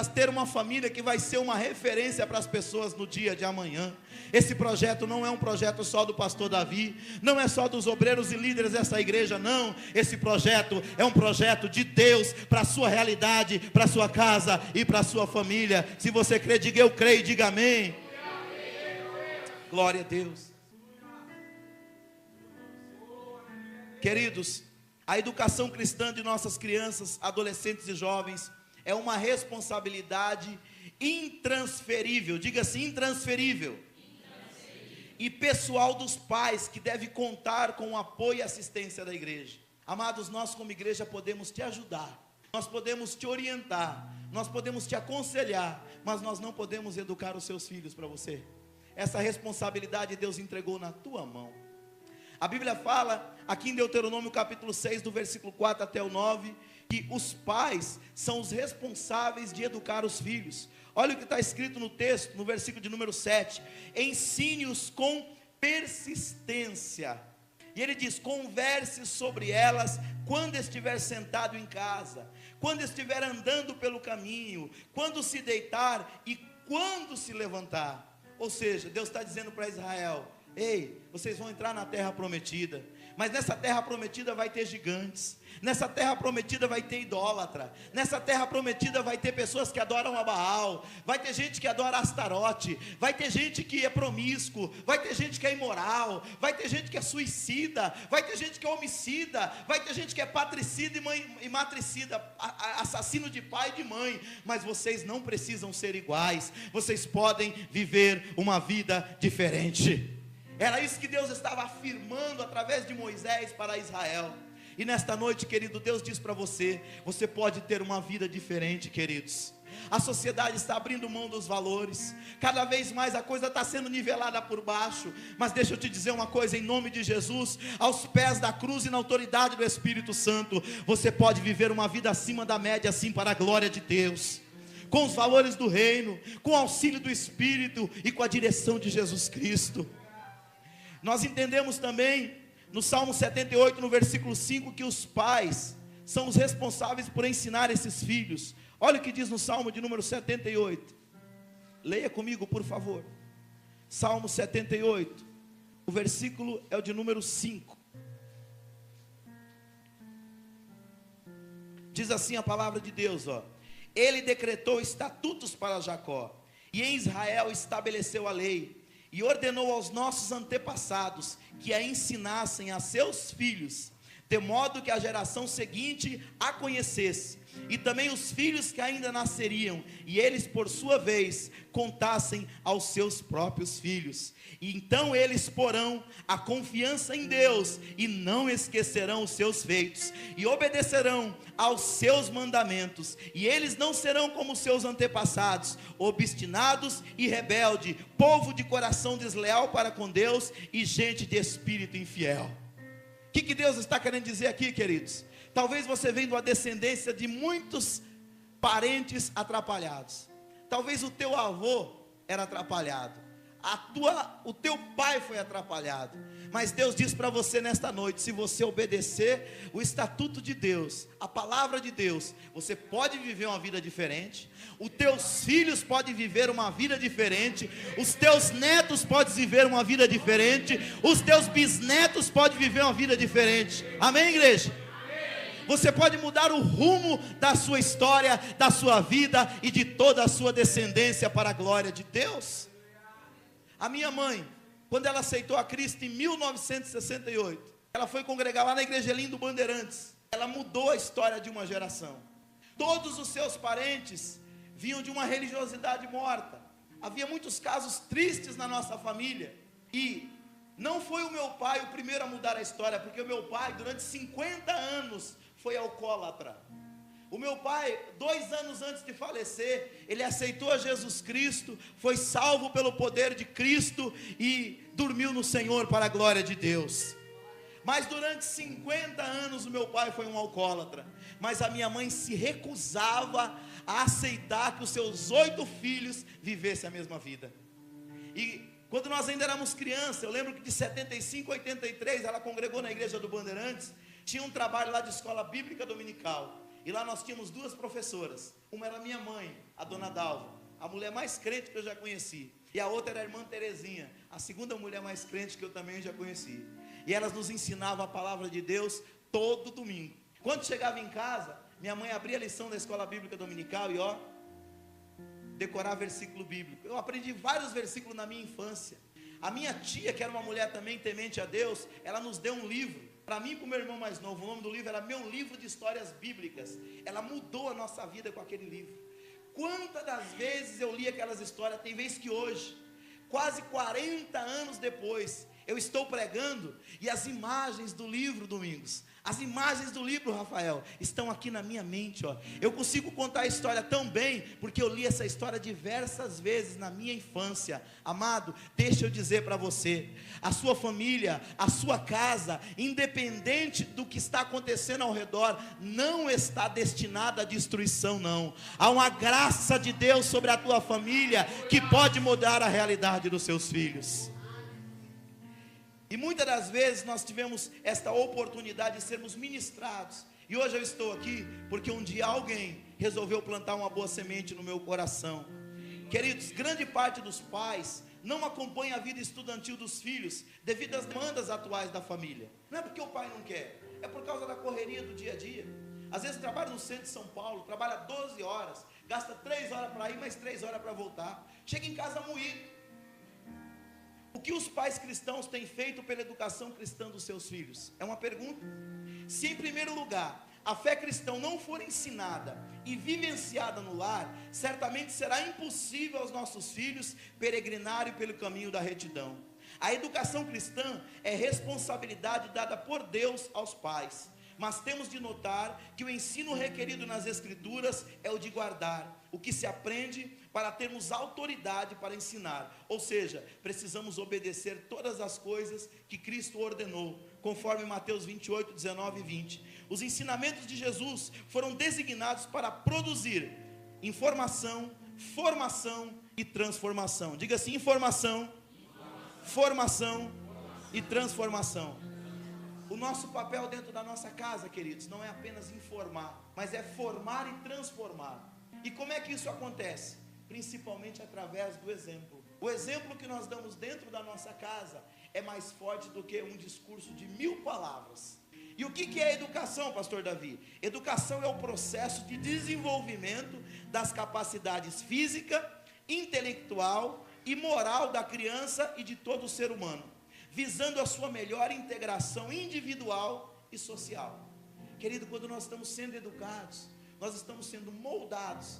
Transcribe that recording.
ter uma família que vai ser uma referência para as pessoas no dia de amanhã. Esse projeto não é um projeto só do pastor Davi, não é só dos obreiros e líderes dessa igreja, não. Esse projeto é um projeto de Deus para a sua realidade, para a sua casa e para a sua família. Se você crê, diga eu creio, diga amém. Glória a Deus. Queridos, a educação cristã de nossas crianças, adolescentes e jovens é uma responsabilidade intransferível, diga assim, intransferível. E pessoal dos pais, que deve contar com o apoio e assistência da igreja. Amados, nós como igreja podemos te ajudar, nós podemos te orientar, nós podemos te aconselhar, mas nós não podemos educar os seus filhos para você. Essa responsabilidade Deus entregou na tua mão. A Bíblia fala, aqui em Deuteronômio capítulo 6, do versículo 4 até o 9, que os pais são os responsáveis de educar os filhos. Olha o que está escrito no texto, no versículo de número 7, ensine-os com persistência, e ele diz, converse sobre elas, quando estiver sentado em casa, quando estiver andando pelo caminho, quando se deitar e quando se levantar. Ou seja, Deus está dizendo para Israel, ei, vocês vão entrar na terra prometida, mas nessa terra prometida vai ter gigantes, nessa terra prometida vai ter idólatra, nessa terra prometida vai ter pessoas que adoram a Baal, vai ter gente que adora Astarote, vai ter gente que é promíscuo, vai ter gente que é imoral, vai ter gente que é suicida, vai ter gente que é homicida, vai ter gente que é patricida e matricida, assassino de pai e de mãe, mas vocês não precisam ser iguais, vocês podem viver uma vida diferente. Era isso que Deus estava afirmando através de Moisés para Israel. E nesta noite, querido, Deus diz para você, você pode ter uma vida diferente, queridos. A sociedade está abrindo mão dos valores, cada vez mais a coisa está sendo nivelada por baixo, mas deixa eu te dizer uma coisa, em nome de Jesus, aos pés da cruz e na autoridade do Espírito Santo, você pode viver uma vida acima da média, assim, para a glória de Deus, com os valores do reino, com o auxílio do Espírito e com a direção de Jesus Cristo. Nós entendemos também, no Salmo 78, no versículo 5, que os pais são os responsáveis por ensinar esses filhos. Olha o que diz no Salmo de número 78. Leia comigo, por favor. Salmo 78, o versículo é o de número 5. Diz assim a palavra de Deus, ó. Ele decretou estatutos para Jacó, e em Israel estabeleceu a lei, e ordenou aos nossos antepassados que a ensinassem a seus filhos, de modo que a geração seguinte a conhecesse, e também os filhos que ainda nasceriam, e eles por sua vez contassem aos seus próprios filhos. E então eles porão a confiança em Deus, e não esquecerão os seus feitos, e obedecerão aos seus mandamentos, e eles não serão como seus antepassados, obstinados e rebelde, povo de coração desleal para com Deus, e gente de espírito infiel. O que Deus está querendo dizer aqui, queridos? Talvez você venha de uma descendência de muitos parentes atrapalhados. Talvez o teu avô era atrapalhado, o teu pai foi atrapalhado, mas Deus diz para você nesta noite, se você obedecer o estatuto de Deus, a palavra de Deus, você pode viver uma vida diferente, os teus filhos podem viver uma vida diferente, os teus netos podem viver uma vida diferente, os teus bisnetos podem viver uma vida diferente. Amém, igreja? Você pode mudar o rumo da sua história, da sua vida e de toda a sua descendência para a glória de Deus. A minha mãe, quando ela aceitou a Cristo em 1968, ela foi congregar lá na Igreja Lindo Bandeirantes. Ela mudou a história de uma geração. Todos os seus parentes vinham de uma religiosidade morta. Havia muitos casos tristes na nossa família. E não foi o meu pai o primeiro a mudar a história, porque o meu pai, durante 50 anos, foi alcoólatra. O meu pai, 2 anos antes de falecer, ele aceitou a Jesus Cristo, foi salvo pelo poder de Cristo e dormiu no Senhor para a glória de Deus. Mas durante 50 anos o meu pai foi um alcoólatra, mas a minha mãe se recusava a aceitar que os seus 8 filhos vivessem a mesma vida. E quando nós ainda éramos crianças, eu lembro que de 75 a 83, ela congregou na igreja do Bandeirantes, tinha um trabalho lá de escola bíblica dominical. E lá nós tínhamos duas professoras. Uma era minha mãe, a dona Dalva, a mulher mais crente que eu já conheci. E a outra era a irmã Terezinha, a segunda mulher mais crente que eu também já conheci. E elas nos ensinavam a palavra de Deus todo domingo. Quando chegava em casa, minha mãe abria a lição da escola bíblica dominical e decorar versículo bíblico. Eu aprendi vários versículos na minha infância. A minha tia, que era uma mulher também temente a Deus, ela nos deu um livro, para mim e para o meu irmão mais novo. O nome do livro era Meu Livro de Histórias Bíblicas. Ela mudou a nossa vida com aquele livro. Quantas das vezes eu li aquelas histórias? Tem vez que hoje, quase 40 anos depois, eu estou pregando e as imagens do livro, Domingos, as imagens do livro, Rafael, estão aqui na minha mente, Eu consigo contar a história tão bem, porque eu li essa história diversas vezes na minha infância. Amado, deixa eu dizer para você, a sua família, a sua casa, independente do que está acontecendo ao redor, não está destinada à destruição, não. Há uma graça de Deus sobre a tua família, que pode mudar a realidade dos seus filhos. E muitas das vezes nós tivemos esta oportunidade de sermos ministrados. E hoje eu estou aqui porque um dia alguém resolveu plantar uma boa semente no meu coração. Queridos, grande parte dos pais não acompanha a vida estudantil dos filhos devido às demandas atuais da família. Não é porque o pai não quer, é por causa da correria do dia a dia. Às vezes trabalha no centro de São Paulo, trabalha 12 horas, gasta 3 horas para ir, mais 3 horas para voltar. Chega em casa moído. O que os pais cristãos têm feito pela educação cristã dos seus filhos? É uma pergunta. Se em primeiro lugar a fé cristã não for ensinada e vivenciada no lar, certamente será impossível aos nossos filhos peregrinarem pelo caminho da retidão. A educação cristã é responsabilidade dada por Deus aos pais, mas temos de notar que o ensino requerido nas Escrituras é o de guardar o que se aprende, para termos autoridade para ensinar. Ou seja, precisamos obedecer todas as coisas que Cristo ordenou, conforme Mateus 28, 19 e 20. Os ensinamentos de Jesus foram designados para produzir informação, formação e transformação. Diga assim: informação, formação e transformação. O nosso papel dentro da nossa casa, queridos, não é apenas informar, mas é formar e transformar. E como é que isso acontece? Principalmente através do exemplo. O exemplo que nós damos dentro da nossa casa é mais forte do que um discurso de 1000 palavras. E o que é educação, pastor Davi? Educação é o processo de desenvolvimento das capacidades física, intelectual e moral da criança e de todo ser humano, visando a sua melhor integração individual e social. Querido, quando nós estamos sendo educados, nós estamos sendo moldados